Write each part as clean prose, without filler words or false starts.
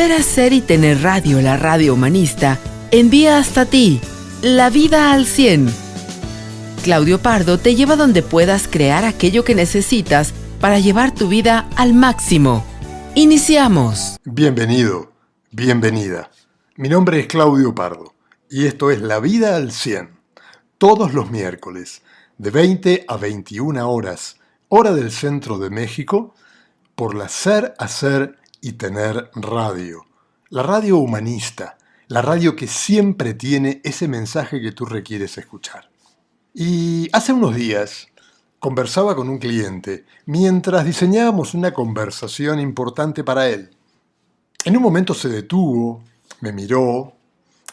Poder hacer y tener radio, la radio humanista, envía hasta ti la vida al 100. Claudio Pardo te lleva donde puedas crear aquello que necesitas para llevar tu vida al máximo. ¡Iniciamos! Bienvenido, bienvenida. Mi nombre es Claudio Pardo y esto es La Vida al 100. Todos los miércoles, de 20 a 21 horas, hora del centro de México, por la Ser, Hacer y Tener Radio. La radio humanista, la radio que siempre tiene ese mensaje que tú requieres escuchar. Y hace unos días conversaba con un cliente mientras diseñábamos una conversación importante para él. En un momento se detuvo, me miró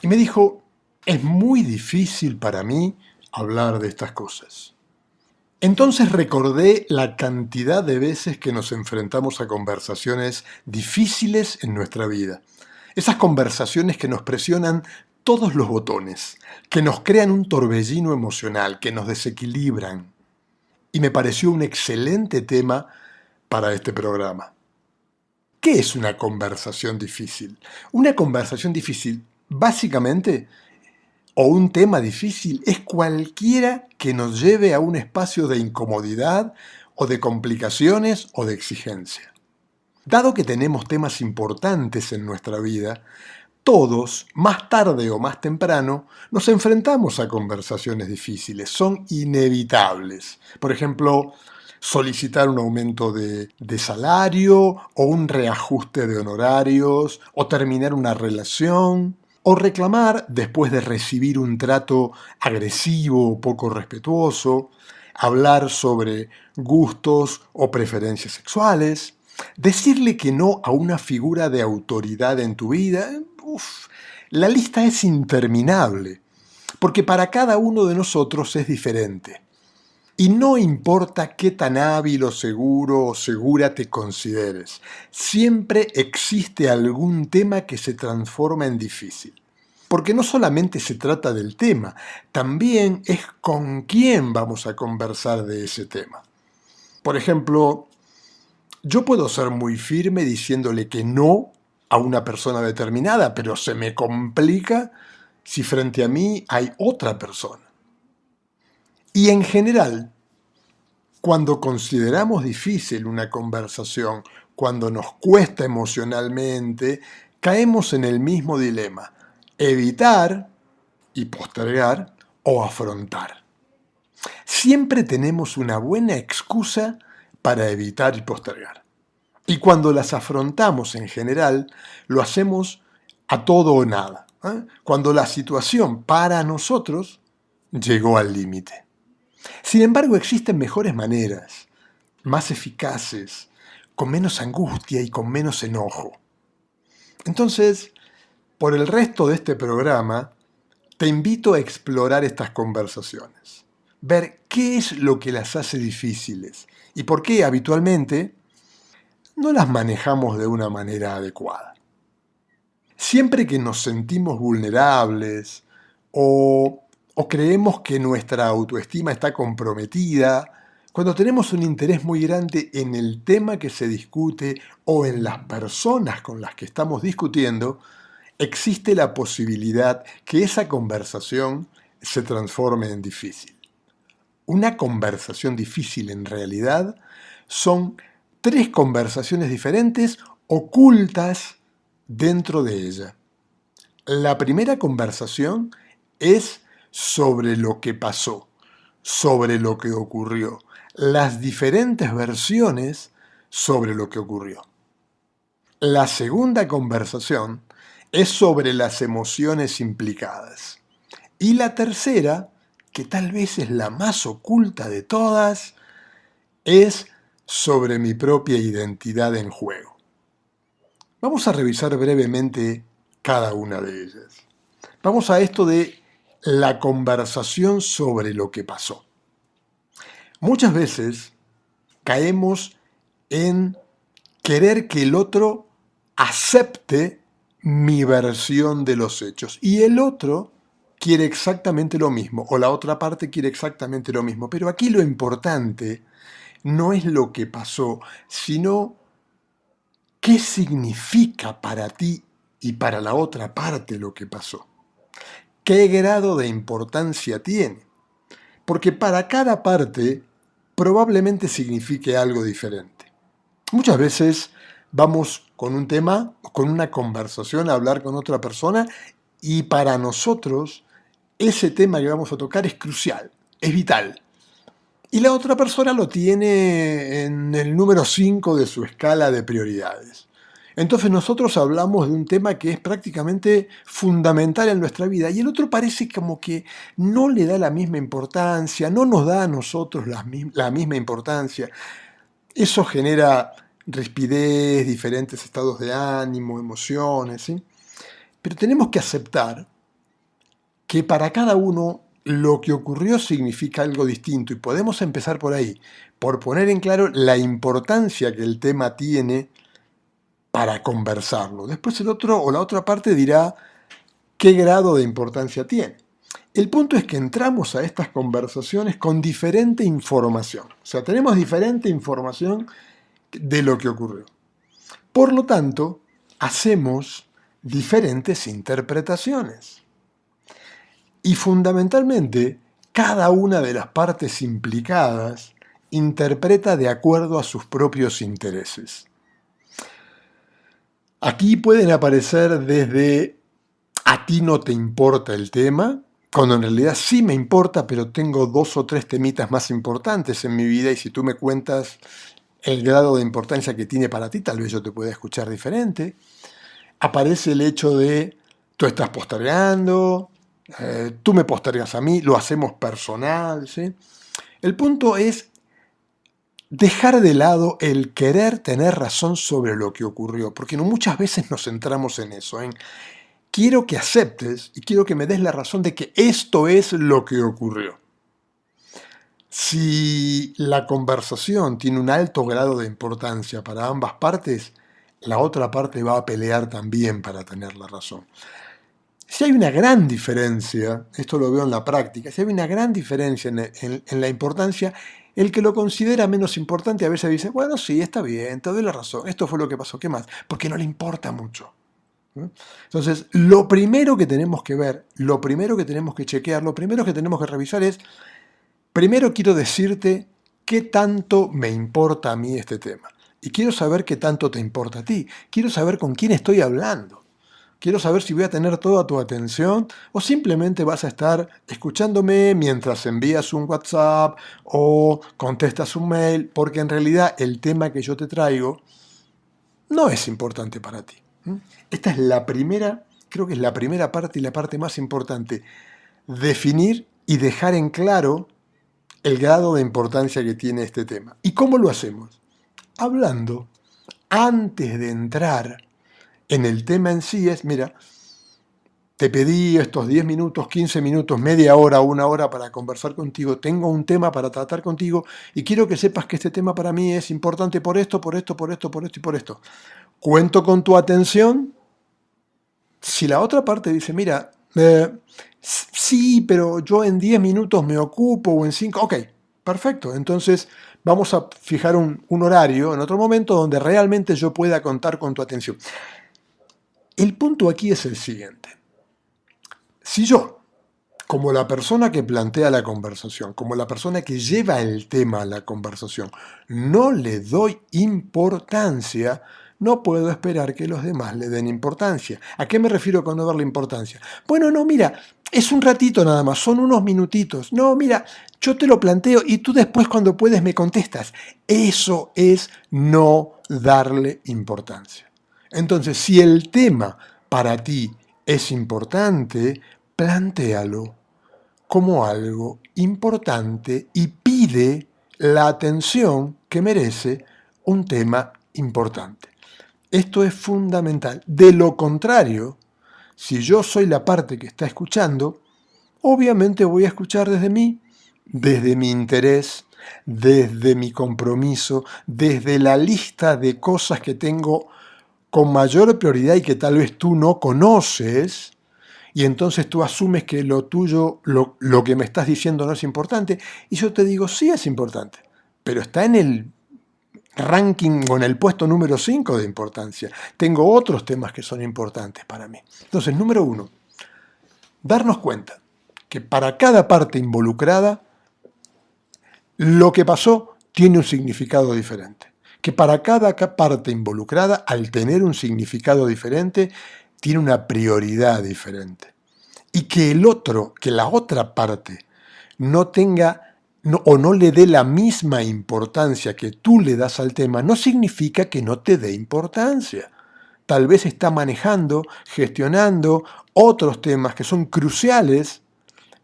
y me dijo: es muy difícil para mí hablar de estas cosas. Entonces recordé la cantidad de veces que nos enfrentamos a conversaciones difíciles en nuestra vida. Esas conversaciones que nos presionan todos los botones, que nos crean un torbellino emocional, que nos desequilibran. Y me pareció un excelente tema para este programa. ¿Qué es una conversación difícil? Una conversación difícil, básicamente, o un tema difícil, es cualquiera que nos lleve a un espacio de incomodidad o de complicaciones o de exigencia. Dado que tenemos temas importantes en nuestra vida, todos, más tarde o más temprano, nos enfrentamos a conversaciones difíciles, son inevitables. Por ejemplo, solicitar un aumento de salario o un reajuste de honorarios o terminar una relación o reclamar después de recibir un trato agresivo o poco respetuoso, hablar sobre gustos o preferencias sexuales, decirle que no a una figura de autoridad en tu vida. La lista es interminable, porque para cada uno de nosotros es diferente. Y no importa qué tan hábil o seguro o segura te consideres, siempre existe algún tema que se transforma en difícil. Porque no solamente se trata del tema, también es con quién vamos a conversar de ese tema. Por ejemplo, yo puedo ser muy firme diciéndole que no a una persona determinada, pero se me complica si frente a mí hay otra persona. Y en general, cuando consideramos difícil una conversación, cuando nos cuesta emocionalmente, caemos en el mismo dilema: evitar y postergar o afrontar. Siempre tenemos una buena excusa para evitar y postergar. Y cuando las afrontamos en general, lo hacemos a todo o nada, cuando la situación para nosotros llegó al límite. Sin embargo, existen mejores maneras, más eficaces, con menos angustia y con menos enojo. Entonces, por el resto de este programa, te invito a explorar estas conversaciones, ver qué es lo que las hace difíciles y por qué habitualmente no las manejamos de una manera adecuada. Siempre que nos sentimos vulnerables o creemos que nuestra autoestima está comprometida, cuando tenemos un interés muy grande en el tema que se discute o en las personas con las que estamos discutiendo, existe la posibilidad que esa conversación se transforme en difícil. Una conversación difícil en realidad son 3 conversaciones diferentes ocultas dentro de ella. La primera conversación es sobre lo que pasó, sobre lo que ocurrió, las diferentes versiones sobre lo que ocurrió. La segunda conversación es sobre las emociones implicadas. Y la tercera, que tal vez es la más oculta de todas, es sobre mi propia identidad en juego. Vamos a revisar brevemente cada una de ellas. Vamos a esto de la conversación sobre lo que pasó. Muchas veces caemos en querer que el otro acepte mi versión de los hechos y el otro quiere exactamente lo mismo o la otra parte quiere exactamente lo mismo. Pero aquí lo importante no es lo que pasó, sino ¿Qué significa para ti y para la otra parte lo que pasó? ¿Qué grado de importancia tiene? Porque para cada parte probablemente signifique algo diferente. Muchas veces vamos con un tema, con una conversación a hablar con otra persona y para nosotros ese tema que vamos a tocar es crucial, es vital. Y la otra persona lo tiene en el número 5 de su escala de prioridades. Entonces nosotros hablamos de un tema que es prácticamente fundamental en nuestra vida y el otro parece como que no le da la misma importancia, no nos da a nosotros la misma importancia. Eso genera rispidez, diferentes estados de ánimo, emociones, ¿sí? Pero tenemos que aceptar que para cada uno lo que ocurrió significa algo distinto y podemos empezar por ahí, por poner en claro la importancia que el tema tiene para conversarlo. Después el otro o la otra parte dirá qué grado de importancia tiene. El punto es que entramos a estas conversaciones con diferente información. O sea, tenemos diferente información de lo que ocurrió. Por lo tanto, hacemos diferentes interpretaciones. Y fundamentalmente, cada una de las partes implicadas interpreta de acuerdo a sus propios intereses. Aquí pueden aparecer desde a ti no te importa el tema, cuando en realidad sí me importa, pero tengo 2 o 3 temitas más importantes en mi vida y si tú me cuentas el grado de importancia que tiene para ti, tal vez yo te pueda escuchar diferente. Aparece el hecho de tú estás postergando, tú me postergas a mí, lo hacemos personal, ¿sí? El punto es dejar de lado el querer tener razón sobre lo que ocurrió, porque muchas veces nos centramos en eso, en quiero que aceptes y quiero que me des la razón de que esto es lo que ocurrió. Si la conversación tiene un alto grado de importancia para ambas partes, la otra parte va a pelear también para tener la razón. Si hay una gran diferencia, esto lo veo en la práctica, si hay una gran diferencia en la importancia, el que lo considera menos importante a veces dice, bueno, sí, está bien, te doy la razón, esto fue lo que pasó, ¿qué más? Porque no le importa mucho. Entonces, lo primero que tenemos que ver, lo primero que tenemos que chequear, lo primero que tenemos que revisar es, primero quiero decirte qué tanto me importa a mí este tema. Y quiero saber qué tanto te importa a ti. Quiero saber con quién estoy hablando. Quiero saber si voy a tener toda tu atención o simplemente vas a estar escuchándome mientras envías un WhatsApp o contestas un mail, porque en realidad el tema que yo te traigo no es importante para ti. Esta es la primera, creo que es la primera parte y la parte más importante. Definir y dejar en claro el grado de importancia que tiene este tema. ¿Y cómo lo hacemos? Hablando antes de entrar en el tema en sí es, mira, te pedí estos 10 minutos, 15 minutos, media hora, 1 hora para conversar contigo, tengo un tema para tratar contigo y quiero que sepas que este tema para mí es importante por esto, por esto, por esto, por esto y por esto. Cuento con tu atención. Si la otra parte dice, mira, sí, pero yo en 10 minutos me ocupo o en 5, ok, perfecto, entonces vamos a fijar un horario en otro momento donde realmente yo pueda contar con tu atención. El punto aquí es el siguiente. Si yo, como la persona que plantea la conversación, como la persona que lleva el tema a la conversación, no le doy importancia, no puedo esperar que los demás le den importancia. ¿A qué me refiero con no darle importancia? Bueno, no, mira, es un ratito nada más, son unos minutitos. No, mira, yo te lo planteo y tú después cuando puedes me contestas. Eso es no darle importancia. Entonces, si el tema para ti es importante, plantéalo como algo importante y pide la atención que merece un tema importante. Esto es fundamental. De lo contrario, si yo soy la parte que está escuchando, obviamente voy a escuchar desde mí, desde mi interés, desde mi compromiso, desde la lista de cosas que tengo con mayor prioridad y que tal vez tú no conoces, y entonces tú asumes que lo tuyo, lo que me estás diciendo no es importante, y yo te digo, sí es importante, pero está en ranking o en el puesto número 5 de importancia. Tengo otros temas que son importantes para mí. Entonces, número 1, darnos cuenta que para cada parte involucrada, lo que pasó tiene un significado diferente. Que para cada parte involucrada, al tener un significado diferente, tiene una prioridad diferente. Y que la otra parte no tenga o no le dé la misma importancia que tú le das al tema, no significa que no te dé importancia. Tal vez está manejando, gestionando otros temas que son cruciales,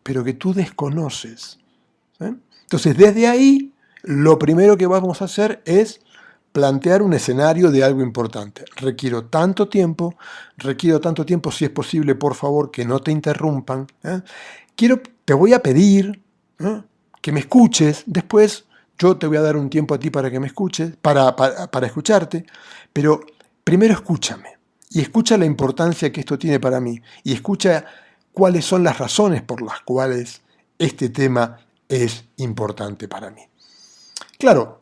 pero que tú desconoces. Entonces, desde ahí, lo primero que vamos a hacer es plantear un escenario de algo importante. Requiero tanto tiempo, si es posible, por favor, que no te interrumpan. Te voy a pedir que me escuches, después yo te voy a dar un tiempo a ti para que me escuches, para escucharte, pero primero escúchame y escucha la importancia que esto tiene para mí y escucha cuáles son las razones por las cuales este tema es importante para mí. Claro,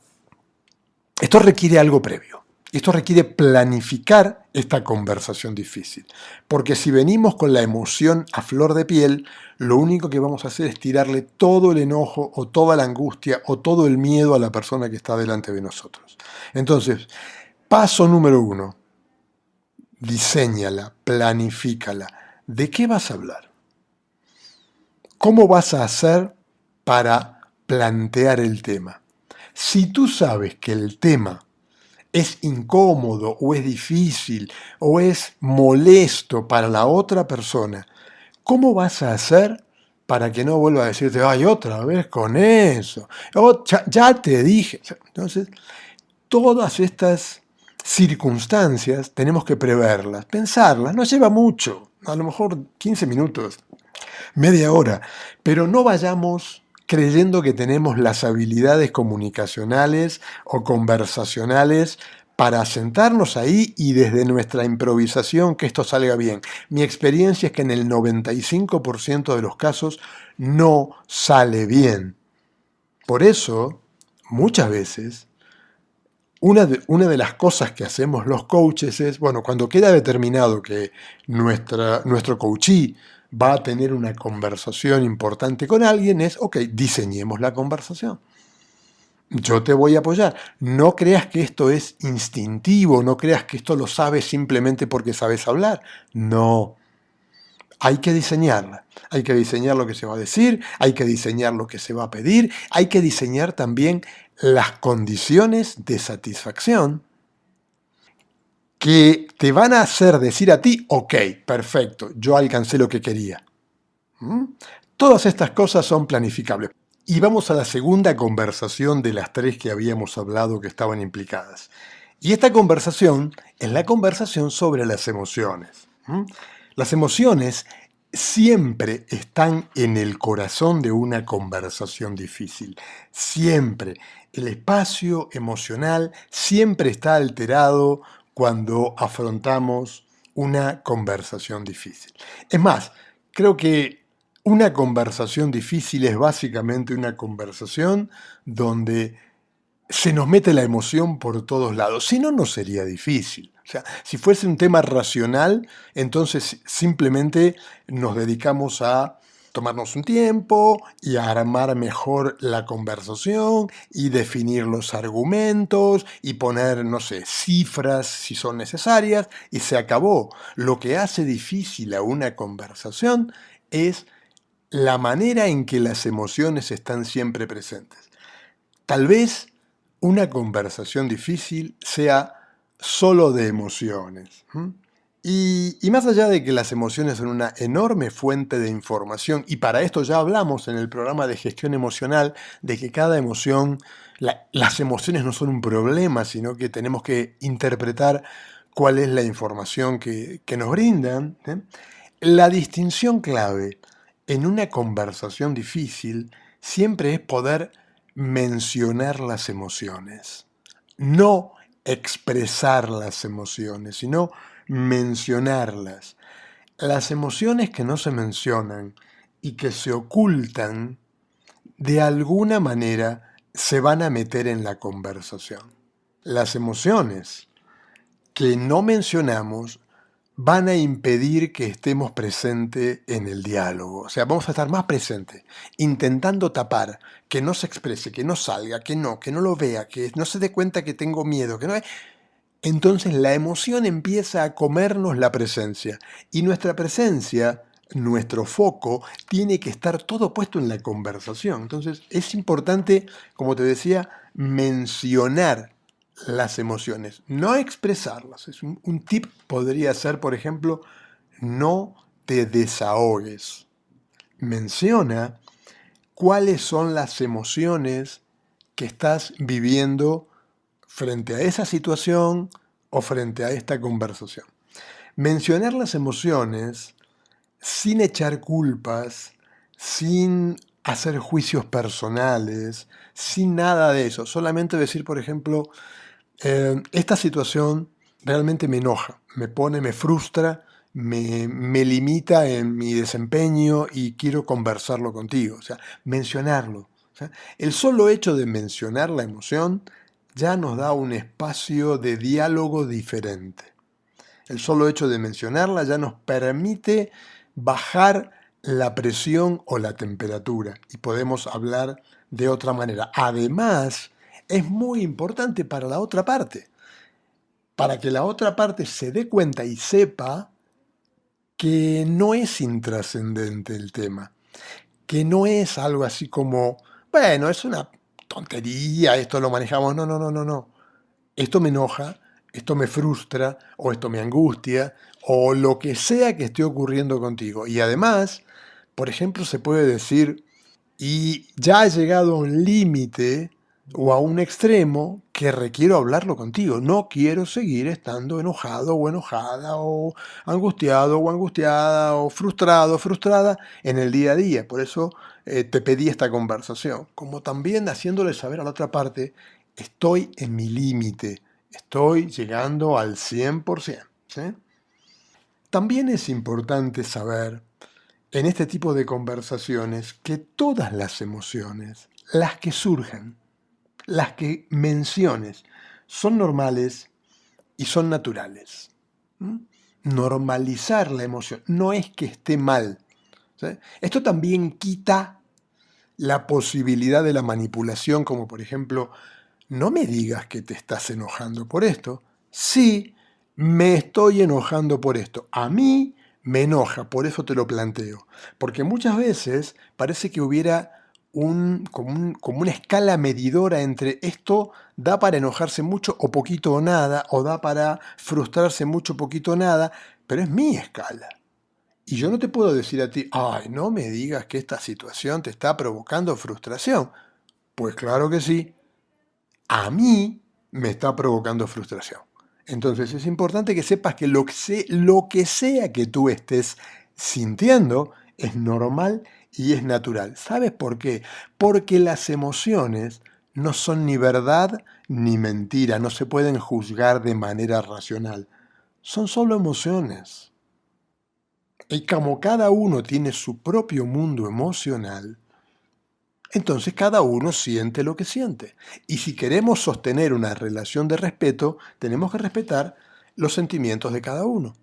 esto requiere algo previo. Esto requiere planificar esta conversación difícil. Porque si venimos con la emoción a flor de piel, lo único que vamos a hacer es tirarle todo el enojo o toda la angustia o todo el miedo a la persona que está delante de nosotros. Entonces, paso número 1, diséñala, planifícala. ¿De qué vas a hablar? ¿Cómo vas a hacer para plantear el tema? Si tú sabes que el tema es incómodo o es difícil o es molesto para la otra persona, ¿cómo vas a hacer para que no vuelva a decirte, ay, otra vez con eso? Ya te dije. Entonces, todas estas circunstancias tenemos que preverlas, pensarlas. No lleva mucho, a lo mejor 15 minutos, media hora, pero no vayamos creyendo que tenemos las habilidades comunicacionales o conversacionales para sentarnos ahí y desde nuestra improvisación que esto salga bien. Mi experiencia es que en el 95% de los casos no sale bien. Por eso, muchas veces, una de las cosas que hacemos los coaches es, bueno, cuando queda determinado que nuestro coachee va a tener una conversación importante con alguien, es, ok, diseñemos la conversación. Yo te voy a apoyar. No creas que esto es instintivo, no creas que esto lo sabes simplemente porque sabes hablar. No. Hay que diseñarla. Hay que diseñar lo que se va a decir, hay que diseñar lo que se va a pedir, hay que diseñar también las condiciones de satisfacción que te van a hacer decir a ti, ok, perfecto, yo alcancé lo que quería. Todas estas cosas son planificables. Y vamos a la segunda conversación de las 3 que habíamos hablado que estaban implicadas. Y esta conversación es la conversación sobre las emociones. Las emociones siempre están en el corazón de una conversación difícil. Siempre. El espacio emocional siempre está alterado cuando afrontamos una conversación difícil. Es más, creo que una conversación difícil es básicamente una conversación donde se nos mete la emoción por todos lados. Si no, no sería difícil. O sea, si fuese un tema racional, entonces simplemente nos dedicamos a tomarnos un tiempo y a armar mejor la conversación y definir los argumentos y poner, no sé, cifras si son necesarias y se acabó. Lo que hace difícil a una conversación es la manera en que las emociones están siempre presentes. Tal vez una conversación difícil sea solo de emociones. Y más allá de que las emociones son una enorme fuente de información, y para esto ya hablamos en el programa de gestión emocional, de que cada emoción, las emociones no son un problema, sino que tenemos que interpretar cuál es la información que nos brindan. La distinción clave en una conversación difícil siempre es poder mencionar las emociones, no expresar las emociones, sino mencionarlas. Las emociones que no se mencionan y que se ocultan, de alguna manera se van a meter en la conversación. las emociones que no mencionamos van a impedir que estemos presentes en el diálogo. O sea, vamos a estar más presentes, intentando tapar, que no se exprese, que no salga, que no lo vea, que no se dé cuenta que tengo miedo, que no. Entonces la emoción empieza a comernos la presencia. Y nuestra presencia, nuestro foco, tiene que estar todo puesto en la conversación. Entonces es importante, como te decía, mencionar las emociones, no expresarlas. Un tip podría ser, por ejemplo, no te desahogues. Menciona cuáles son las emociones que estás viviendo frente a esa situación o frente a esta conversación. Mencionar las emociones sin echar culpas, sin hacer juicios personales, sin nada de eso. Solamente decir, por ejemplo, esta situación realmente me enoja, me pone, me frustra, me limita en mi desempeño y quiero conversarlo contigo. O sea, mencionarlo. O sea, el solo hecho de mencionar la emoción ya nos da un espacio de diálogo diferente. El solo hecho de mencionarla ya nos permite bajar la presión o la temperatura y podemos hablar de otra manera. Además, es muy importante para la otra parte, para que la otra parte se dé cuenta y sepa que no es intrascendente el tema, que no es algo así como, bueno, es una tontería, esto lo manejamos. No, no, no, no, no. Esto me enoja, esto me frustra, o esto me angustia, o lo que sea que esté ocurriendo contigo. Y además, por ejemplo, se puede decir, y ya he llegado a un límite o a un extremo que requiero hablarlo contigo. No quiero seguir estando enojado o enojada, o angustiado o angustiada, o frustrado o frustrada en el día a día. Por eso te pedí esta conversación. Como también haciéndole saber a la otra parte, estoy en mi límite, estoy llegando al 100%. ¿Sí? También es importante saber en este tipo de conversaciones que todas las emociones, las que surjan, las que menciones, son normales y son naturales. ¿Mm? Normalizar la emoción no es que esté mal. ¿Sí? Esto también quita la posibilidad de la manipulación, como por ejemplo, no me digas que te estás enojando por esto. Sí, me estoy enojando por esto. A mí me enoja, por eso te lo planteo. Porque muchas veces parece que hubiera como una escala medidora entre esto da para enojarse mucho o poquito o nada, o da para frustrarse mucho, poquito o nada, pero es mi escala. Y yo no te puedo decir a ti, ay, no me digas que esta situación te está provocando frustración. Pues claro que sí, a mí me está provocando frustración. Entonces es importante que sepas que lo que sea que tú estés sintiendo es normal y es natural. ¿Sabes por qué? Porque las emociones no son ni verdad ni mentira, no se pueden juzgar de manera racional. Son solo emociones. Y como cada uno tiene su propio mundo emocional, entonces cada uno siente lo que siente. Y si queremos sostener una relación de respeto, tenemos que respetar los sentimientos de cada uno.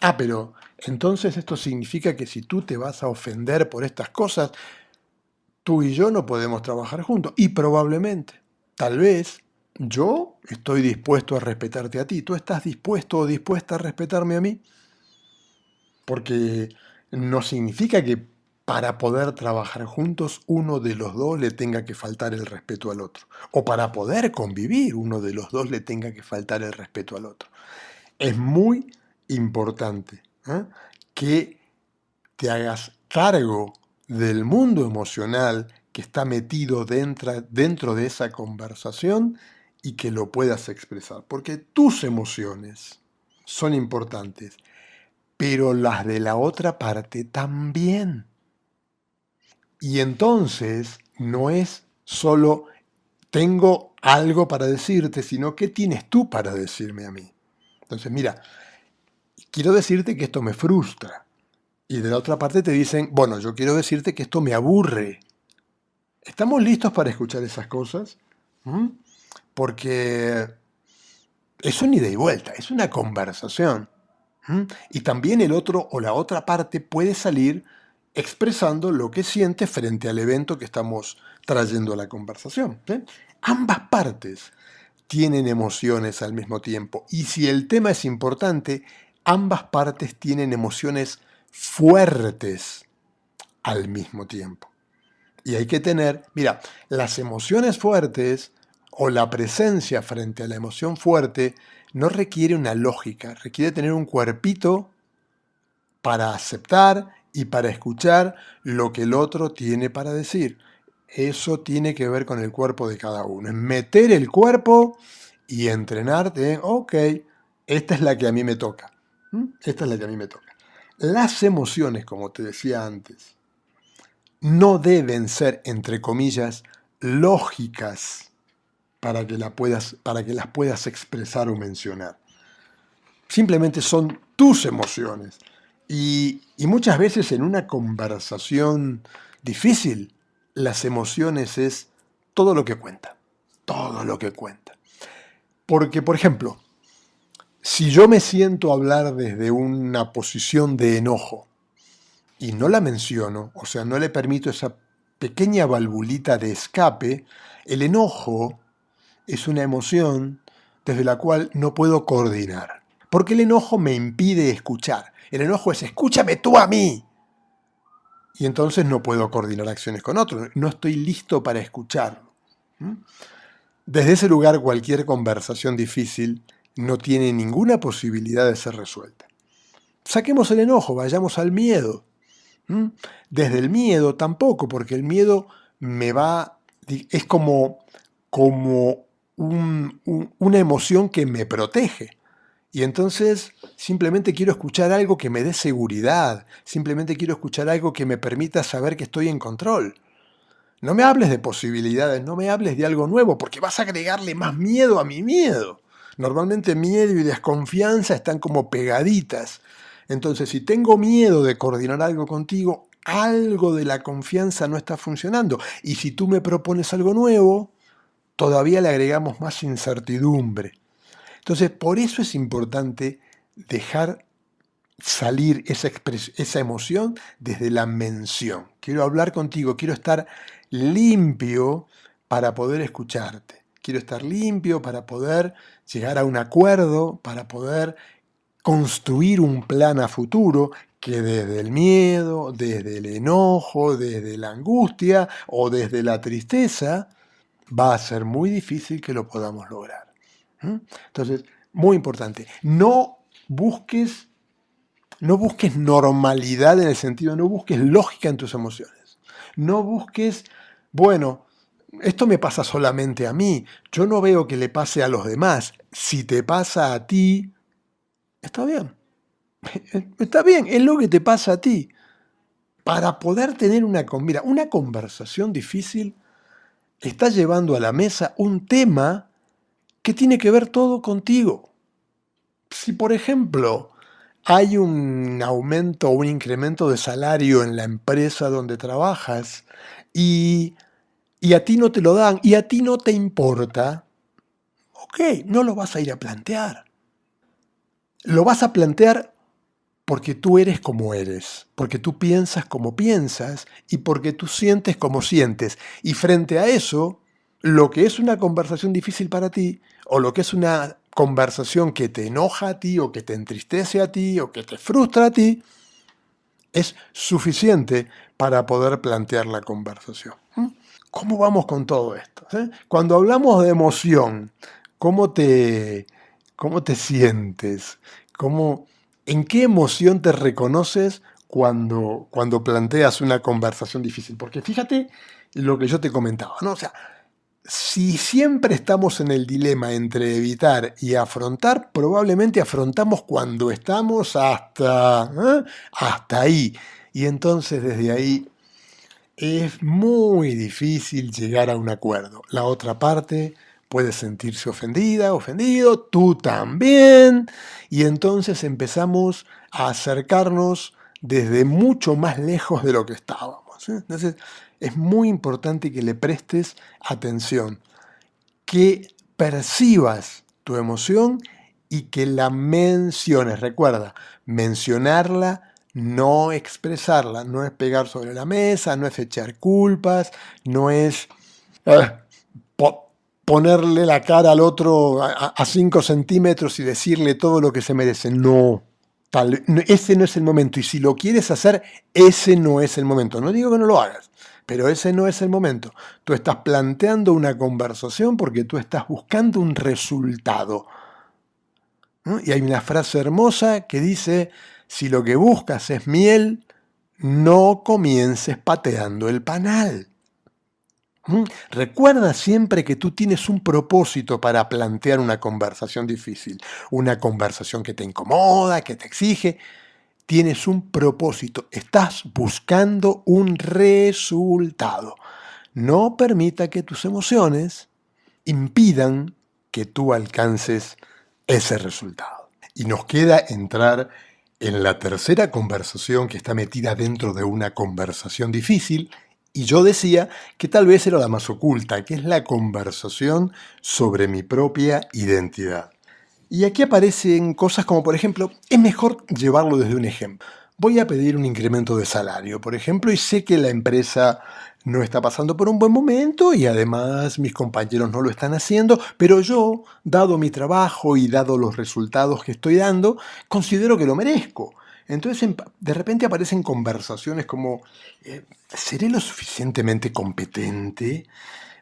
Ah, pero entonces esto significa que si tú te vas a ofender por estas cosas, tú y yo no podemos trabajar juntos. Y probablemente, tal vez, yo estoy dispuesto a respetarte a ti. ¿Tú estás dispuesto o dispuesta a respetarme a mí? Porque no significa que para poder trabajar juntos uno de los dos le tenga que faltar el respeto al otro. O para poder convivir uno de los dos le tenga que faltar el respeto al otro. Es muy importante que te hagas cargo del mundo emocional que está metido dentro de esa conversación y que lo puedas expresar. Porque tus emociones son importantes, pero las de la otra parte también. Y entonces no es solo tengo algo para decirte, sino qué tienes tú para decirme a mí. Entonces, mira, quiero decirte que esto me frustra. Y de la otra parte te dicen, bueno, yo quiero decirte que esto me aburre. ¿Estamos listos para escuchar esas cosas? ¿Mm? porque es un ida y vuelta, es una conversación. Y también el otro o la otra parte puede salir expresando lo que siente frente al evento que estamos trayendo a la conversación. ¿Sí? Ambas partes tienen emociones al mismo tiempo. Y si el tema es importante, ambas partes tienen emociones fuertes al mismo tiempo. Y hay que tener, mira, las emociones fuertes o la presencia frente a la emoción fuerte no requiere una lógica, requiere tener un cuerpito para aceptar y para escuchar lo que el otro tiene para decir. Eso tiene que ver con el cuerpo de cada uno. Es meter el cuerpo y entrenarte. Ok, esta es la que a mí me toca. Esta es la que a mí me toca. Las emociones, como te decía antes, no deben ser, entre comillas, lógicas para que las puedas expresar o mencionar. Simplemente son tus emociones. Y muchas veces en una conversación difícil, las emociones es todo lo que cuenta. Todo lo que cuenta. Porque, por ejemplo, si yo me siento a hablar desde una posición de enojo y no la menciono, o sea, no le permito esa pequeña valvulita de escape, el enojo es una emoción desde la cual no puedo coordinar. Porque el enojo me impide escuchar. El enojo es escúchame tú a mí. Y entonces no puedo coordinar acciones con otros. No estoy listo para escucharlo. Desde ese lugar cualquier conversación difícil no tiene ninguna posibilidad de ser resuelta. Saquemos el enojo, vayamos al miedo. Desde el miedo tampoco, porque el miedo es como una emoción que me protege. Y entonces simplemente quiero escuchar algo que me dé seguridad, simplemente quiero escuchar algo que me permita saber que estoy en control. No me hables de posibilidades, no me hables de algo nuevo, porque vas a agregarle más miedo a mi miedo. Normalmente miedo y desconfianza están como pegaditas. Entonces, si tengo miedo de coordinar algo contigo, algo de la confianza no está funcionando. Y si tú me propones algo nuevo, todavía le agregamos más incertidumbre. Entonces, por eso es importante dejar salir esa emoción desde la mención. Quiero hablar contigo, quiero estar limpio para poder escucharte. Quiero estar limpio para poder llegar a un acuerdo, para poder construir un plan a futuro que desde el miedo, desde el enojo, desde la angustia o desde la tristeza, va a ser muy difícil que lo podamos lograr. Entonces, muy importante, no busques normalidad en el sentido, no busques lógica en tus emociones. No busques, bueno, esto me pasa solamente a mí, yo no veo que le pase a los demás. Si te pasa a ti, está bien. Está bien, es lo que te pasa a ti. Para poder tener una conversación difícil, está llevando a la mesa un tema que tiene que ver todo contigo. Si, por ejemplo, hay un aumento o un incremento de salario en la empresa donde trabajas y a ti no te lo dan y a ti no te importa, ok, no lo vas a ir a plantear. Lo vas a plantear porque tú eres como eres, porque tú piensas como piensas y porque tú sientes como sientes. Y frente a eso, lo que es una conversación difícil para ti, o lo que es una conversación que te enoja a ti, o que te entristece a ti, o que te frustra a ti, es suficiente para poder plantear la conversación. ¿Cómo vamos con todo esto? Cuando hablamos de emoción, ¿cómo te sientes? ¿En qué emoción te reconoces cuando planteas una conversación difícil? Porque fíjate lo que yo te comentaba, ¿no? O sea, si siempre estamos en el dilema entre evitar y afrontar, probablemente afrontamos cuando estamos hasta ahí. Y entonces desde ahí es muy difícil llegar a un acuerdo. La otra parte puede sentirse ofendida, ofendido, tú también. Y entonces empezamos a acercarnos desde mucho más lejos de lo que estábamos. Entonces es muy importante que le prestes atención. ¿Qué percibas tu emoción y que la menciones. Recuerda, mencionarla, no expresarla, no es pegar sobre la mesa, no es echar culpas, no es ponerle la cara al otro a 5 centímetros y decirle todo lo que se merece. No, ese no es el momento. Y si lo quieres hacer, ese no es el momento. No digo que no lo hagas, pero ese no es el momento. Tú estás planteando una conversación porque tú estás buscando un resultado, ¿no? Y hay una frase hermosa que dice, si lo que buscas es miel, no comiences pateando el panal. Recuerda siempre que tú tienes un propósito para plantear una conversación difícil, una conversación que te incomoda, que te exige. Tienes un propósito, estás buscando un resultado. No permita que tus emociones impidan que tú alcances ese resultado. Y nos queda entrar en la tercera conversación que está metida dentro de una conversación difícil. Y yo decía que tal vez era la más oculta, que es la conversación sobre mi propia identidad. Y aquí aparecen cosas como, por ejemplo, es mejor llevarlo desde un ejemplo. Voy a pedir un incremento de salario, por ejemplo, y sé que la empresa no está pasando por un buen momento y además mis compañeros no lo están haciendo, pero yo, dado mi trabajo y dado los resultados que estoy dando, considero que lo merezco. Entonces, de repente aparecen conversaciones como, ¿seré lo suficientemente competente?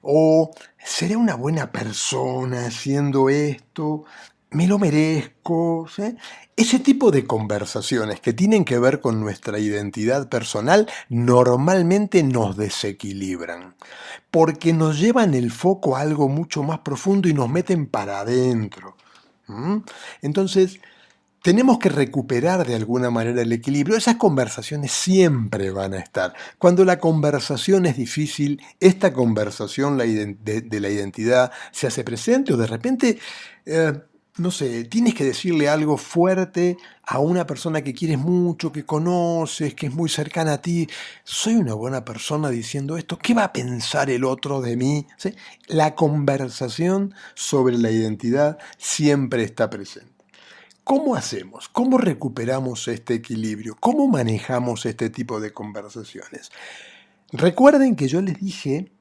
¿O seré una buena persona haciendo esto? ¿Me lo merezco? ¿Sí? Ese tipo de conversaciones que tienen que ver con nuestra identidad personal normalmente nos desequilibran, porque nos llevan el foco a algo mucho más profundo y nos meten para adentro. Entonces, tenemos que recuperar de alguna manera el equilibrio. Esas conversaciones siempre van a estar. Cuando la conversación es difícil, esta conversación de la identidad se hace presente o de repente, no sé, tienes que decirle algo fuerte a una persona que quieres mucho, que conoces, que es muy cercana a ti. ¿Soy una buena persona diciendo esto? ¿Qué va a pensar el otro de mí? ¿Sí? La conversación sobre la identidad siempre está presente. ¿Cómo hacemos? ¿Cómo recuperamos este equilibrio? ¿Cómo manejamos este tipo de conversaciones? Recuerden que yo les dije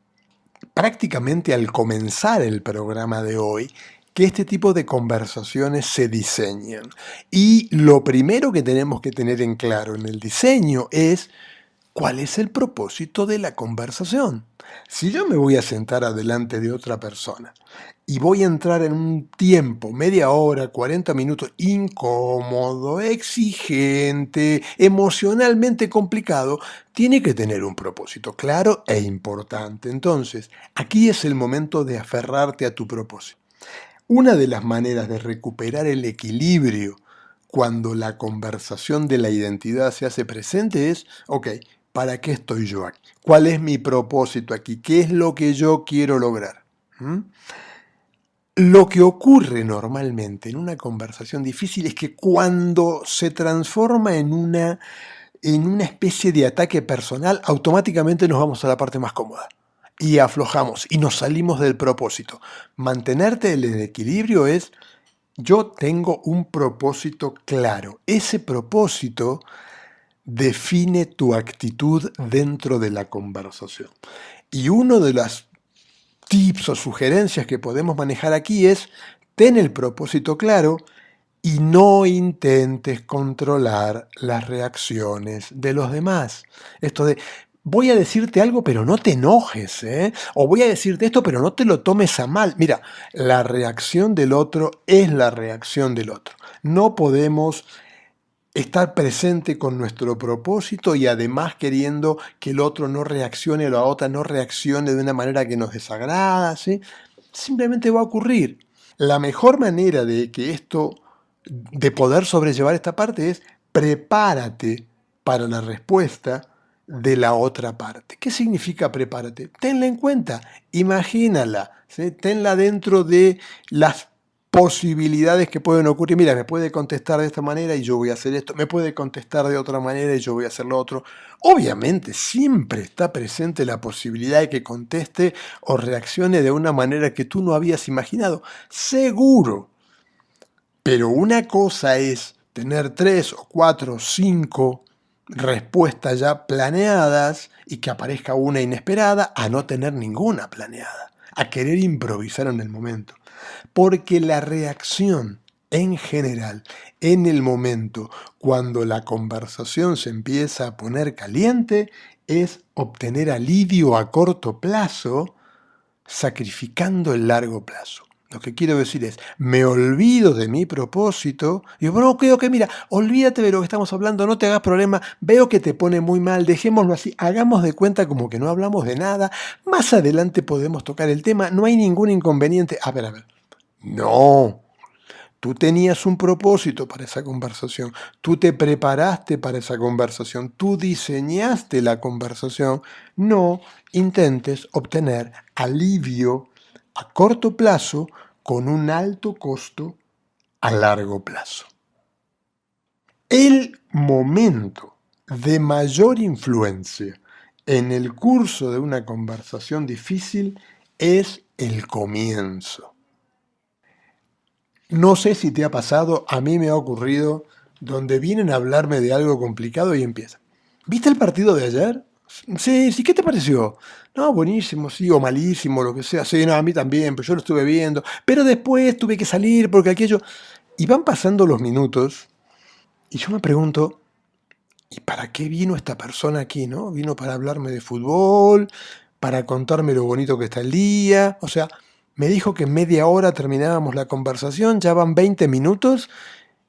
prácticamente al comenzar el programa de hoy que este tipo de conversaciones se diseñan. Y lo primero que tenemos que tener en claro en el diseño es ¿cuál es el propósito de la conversación? Si yo me voy a sentar adelante de otra persona y voy a entrar en un tiempo, media hora, 40 minutos, incómodo, exigente, emocionalmente complicado, tiene que tener un propósito claro e importante. Entonces, aquí es el momento de aferrarte a tu propósito. Una de las maneras de recuperar el equilibrio cuando la conversación de la identidad se hace presente es, ok, ¿para qué estoy yo aquí? ¿Cuál es mi propósito aquí? ¿Qué es lo que yo quiero lograr? Lo que ocurre normalmente en una conversación difícil es que cuando se transforma en una especie de ataque personal, automáticamente nos vamos a la parte más cómoda y aflojamos y nos salimos del propósito. Mantenerte en el equilibrio es, yo tengo un propósito claro. Ese propósito define tu actitud dentro de la conversación. Y uno de los tips o sugerencias que podemos manejar aquí es, ten el propósito claro y no intentes controlar las reacciones de los demás. Esto de, voy a decirte algo, pero no te enojes, ¿eh? O voy a decirte esto, pero no te lo tomes a mal. Mira, la reacción del otro es la reacción del otro. No podemos estar presente con nuestro propósito y además queriendo que el otro no reaccione o la otra no reaccione de una manera que nos desagrada, ¿sí? Simplemente va a ocurrir. La mejor manera de que esto, de poder sobrellevar esta parte es prepárate para la respuesta de la otra parte. ¿Qué significa prepárate? Tenla en cuenta, imagínala, ¿sí? Tenla dentro de las posibilidades que pueden ocurrir. Mira, me puede contestar de esta manera y yo voy a hacer esto, me puede contestar de otra manera y yo voy a hacer lo otro. Obviamente siempre está presente la posibilidad de que conteste o reaccione de una manera que tú no habías imaginado, seguro. Pero una cosa es tener 3 o 4 o 5 respuestas ya planeadas y que aparezca una inesperada, a no tener ninguna planeada, a querer improvisar en el momento. Porque la reacción en general, en el momento, cuando la conversación se empieza a poner caliente, es obtener alivio a corto plazo, sacrificando el largo plazo. Lo que quiero decir es, me olvido de mi propósito, y digo, bueno, ok, mira, olvídate de lo que estamos hablando, no te hagas problema, veo que te pone muy mal, dejémoslo así, hagamos de cuenta como que no hablamos de nada, más adelante podemos tocar el tema, no hay ningún inconveniente. A ver, no. Tú tenías un propósito para esa conversación, tú te preparaste para esa conversación, tú diseñaste la conversación. No intentes obtener alivio a corto plazo con un alto costo a largo plazo. El momento de mayor influencia en el curso de una conversación difícil es el comienzo. No sé si te ha pasado, a mí me ha ocurrido, donde vienen a hablarme de algo complicado y empiezan. ¿Viste el partido de ayer? Sí, ¿qué te pareció? No, buenísimo, sí, o malísimo, lo que sea. Sí, no, a mí también, pero yo lo estuve viendo. Pero después tuve que salir porque aquello... Y van pasando los minutos y yo me pregunto, ¿y para qué vino esta persona aquí, no? Vino para hablarme de fútbol, para contarme lo bonito que está el día. O sea, me dijo que en media hora terminábamos la conversación, ya van 20 minutos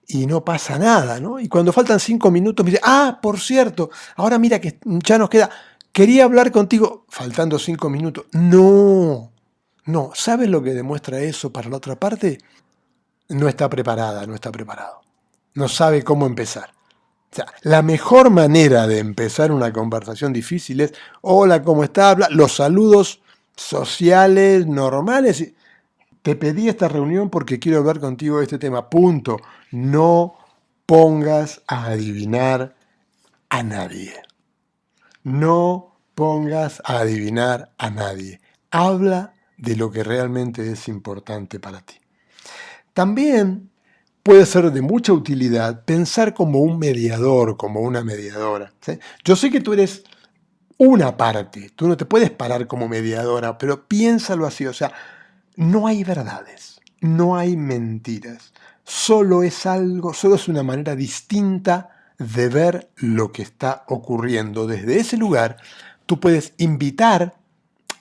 y no pasa nada, ¿no? Y cuando faltan 5 minutos me dice, por cierto, ahora mira que ya nos queda, quería hablar contigo, faltando 5 minutos. No, ¿sabes lo que demuestra eso para la otra parte? No está preparada, no está preparado. No sabe cómo empezar. O sea, la mejor manera de empezar una conversación difícil es, hola, ¿cómo estás? Los saludos sociales, normales. Te pedí esta reunión porque quiero hablar contigo de este tema. Punto. No pongas a adivinar a nadie. No pongas a adivinar a nadie. Habla de lo que realmente es importante para ti. También puede ser de mucha utilidad pensar como un mediador, como una mediadora, ¿sí? Yo sé que tú eres una parte, tú no te puedes parar como mediadora, pero piénsalo así, o sea, no hay verdades, no hay mentiras, solo es una manera distinta de ver lo que está ocurriendo. Desde ese lugar, tú puedes invitar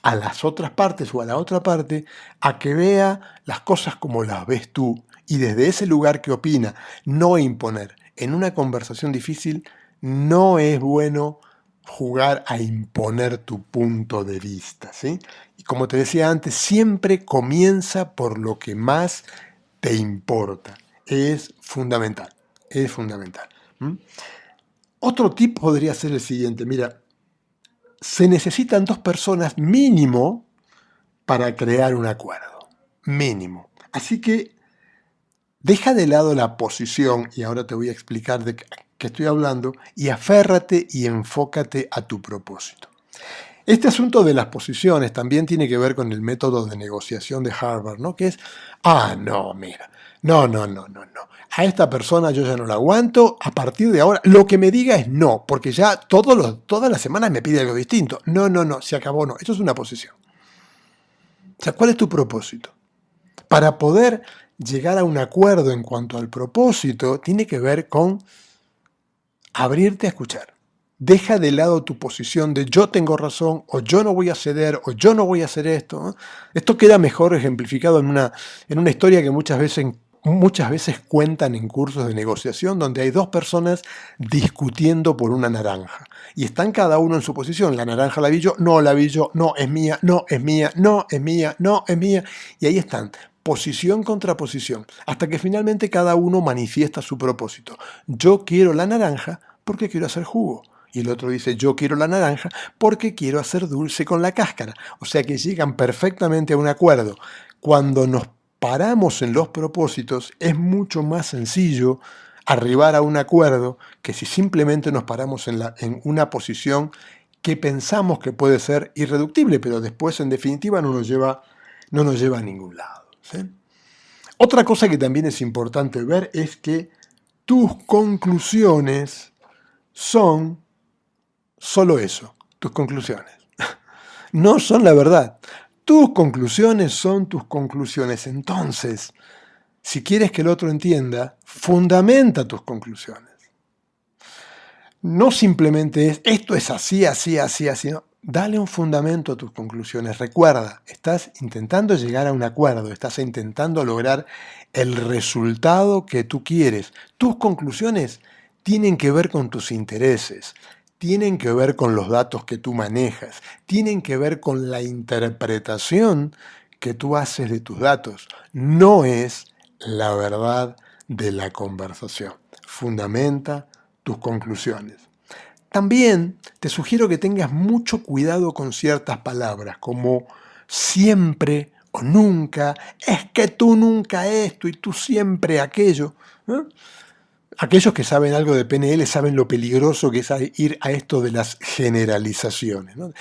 a las otras partes o a la otra parte a que vea las cosas como las ves tú y desde ese lugar que opina, no imponer. En una conversación difícil no es bueno jugar a imponer tu punto de vista, ¿sí? Y como te decía antes, siempre comienza por lo que más te importa. Es fundamental, es fundamental. Otro tip podría ser el siguiente, mira, se necesitan 2 personas mínimo para crear un acuerdo. Mínimo. Así que deja de lado la posición, y ahora te voy a explicar de qué estoy hablando, y aférrate y enfócate a tu propósito. Este asunto de las posiciones también tiene que ver con el método de negociación de Harvard, ¿no? Que es, no, mira, no. A esta persona yo ya no la aguanto, a partir de ahora lo que me diga es no, porque ya todas las semanas me pide algo distinto. No, se acabó, no. Eso es una posición. O sea, ¿cuál es tu propósito? Para poder llegar a un acuerdo en cuanto al propósito, tiene que ver con abrirte a escuchar. Deja de lado tu posición de yo tengo razón, o yo no voy a ceder, o yo no voy a hacer esto, ¿no? Esto queda mejor ejemplificado en una historia que muchas veces cuentan en cursos de negociación, donde hay 2 personas discutiendo por una naranja. Y están cada uno en su posición. La naranja la vi yo, no la vi yo, no es mía, no es mía, no es mía, no es mía. Y ahí están, posición contra posición, hasta que finalmente cada uno manifiesta su propósito. Yo quiero la naranja porque quiero hacer jugo. Y el otro dice, yo quiero la naranja porque quiero hacer dulce con la cáscara. O sea que llegan perfectamente a un acuerdo. Cuando nos paramos en los propósitos, es mucho más sencillo arribar a un acuerdo que si simplemente nos paramos en una posición que pensamos que puede ser irreductible, pero después en definitiva no nos lleva a ningún lado, ¿sí? Otra cosa que también es importante ver es que tus conclusiones son solo eso, tus conclusiones. No son la verdad. Tus conclusiones son tus conclusiones. Entonces, si quieres que el otro entienda, fundamenta tus conclusiones. No simplemente es, esto es así, así, así, así. No. Dale un fundamento a tus conclusiones. Recuerda, estás intentando llegar a un acuerdo, estás intentando lograr el resultado que tú quieres. Tus conclusiones tienen que ver con tus intereses, tienen que ver con los datos que tú manejas, tienen que ver con la interpretación que tú haces de tus datos. No es la verdad de la conversación. Fundamenta tus conclusiones. También te sugiero que tengas mucho cuidado con ciertas palabras, como siempre o nunca, es que tú nunca esto y tú siempre aquello. ¿Eh? Aquellos que saben algo de PNL saben lo peligroso que es ir a esto de las generalizaciones, ¿no?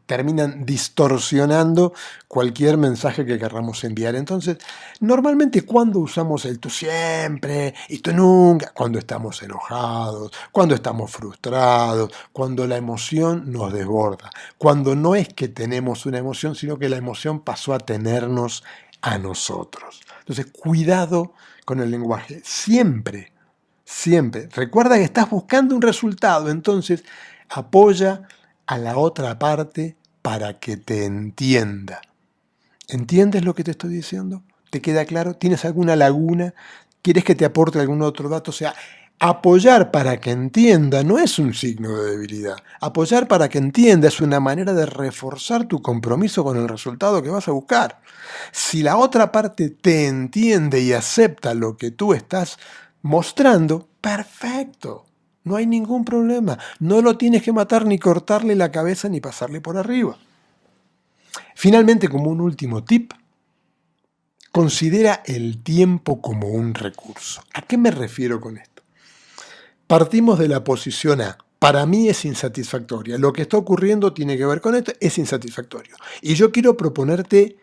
Terminan distorsionando cualquier mensaje que querramos enviar. Entonces, normalmente cuando usamos el tú siempre y tú nunca, cuando estamos enojados, cuando estamos frustrados, cuando la emoción nos desborda, cuando no es que tenemos una emoción, sino que la emoción pasó a tenernos a nosotros. Entonces, cuidado con el lenguaje. Siempre. Recuerda que estás buscando un resultado, entonces apoya a la otra parte para que te entienda. ¿Entiendes lo que te estoy diciendo? ¿Te queda claro? ¿Tienes alguna laguna? ¿Quieres que te aporte algún otro dato? O sea, apoyar para que entienda no es un signo de debilidad. Apoyar para que entienda es una manera de reforzar tu compromiso con el resultado que vas a buscar. Si la otra parte te entiende y acepta lo que tú estás mostrando, perfecto, no hay ningún problema, no lo tienes que matar ni cortarle la cabeza ni pasarle por arriba. Finalmente, como un último tip, considera el tiempo como un recurso. ¿A qué me refiero con esto? Partimos de la posición A. Para mí es insatisfactoria. Lo que está ocurriendo tiene que ver con esto, es insatisfactorio. Y yo quiero proponerte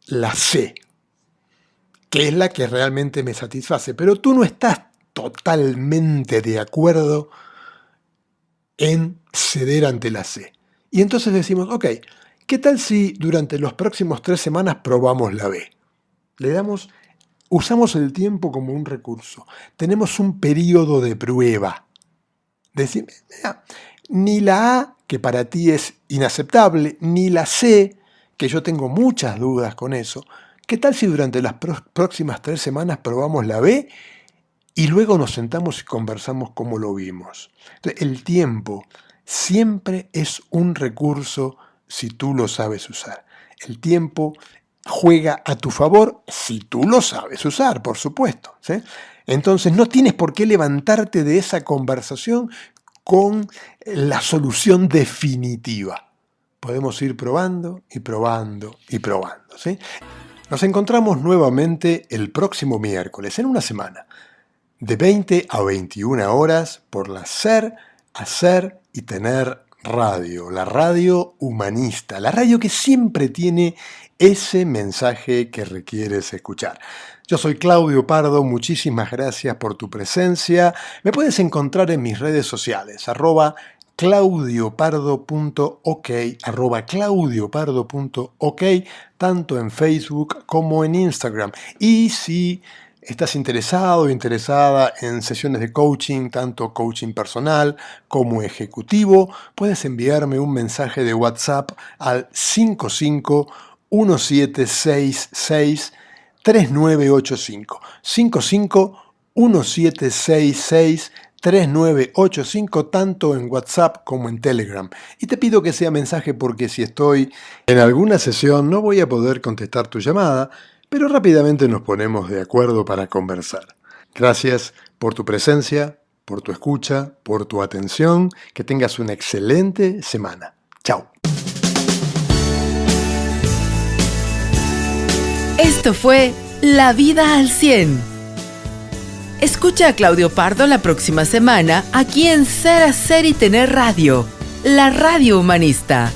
la C, que es la que realmente me satisface, pero tú no estás totalmente de acuerdo en ceder ante la C. Y entonces decimos, ok, ¿qué tal si durante los próximos 3 semanas probamos la B? Usamos el tiempo como un recurso. Tenemos un periodo de prueba. Decimos, ni la A, que para ti es inaceptable, ni la C, que yo tengo muchas dudas con eso. ¿Qué tal si durante las próximas 3 semanas probamos la B y luego nos sentamos y conversamos cómo lo vimos? Entonces, el tiempo siempre es un recurso si tú lo sabes usar. El tiempo juega a tu favor si tú lo sabes usar, por supuesto, ¿sí? Entonces no tienes por qué levantarte de esa conversación con la solución definitiva. Podemos ir probando y probando y probando, ¿sí? Nos encontramos nuevamente el próximo miércoles, en una semana, de 20 a 21 horas por la Ser, Hacer y Tener Radio, la radio humanista, la radio que siempre tiene ese mensaje que requieres escuchar. Yo soy Claudio Pardo, muchísimas gracias por tu presencia. Me puedes encontrar en mis redes sociales, @claudiopardo.ok, @claudiopardo.ok, tanto en Facebook como en Instagram. Y si estás interesado o interesada en sesiones de coaching, tanto coaching personal como ejecutivo, puedes enviarme un mensaje de WhatsApp al 5517663985. 5517663985, tanto en WhatsApp como en Telegram. Y te pido que sea mensaje porque si estoy en alguna sesión no voy a poder contestar tu llamada, pero rápidamente nos ponemos de acuerdo para conversar. Gracias por tu presencia, por tu escucha, por tu atención. Que tengas una excelente semana. Chao. Esto fue La vida al 100. Escucha a Claudio Pardo la próxima semana aquí en Ser, Hacer y Tener Radio, la radio humanista.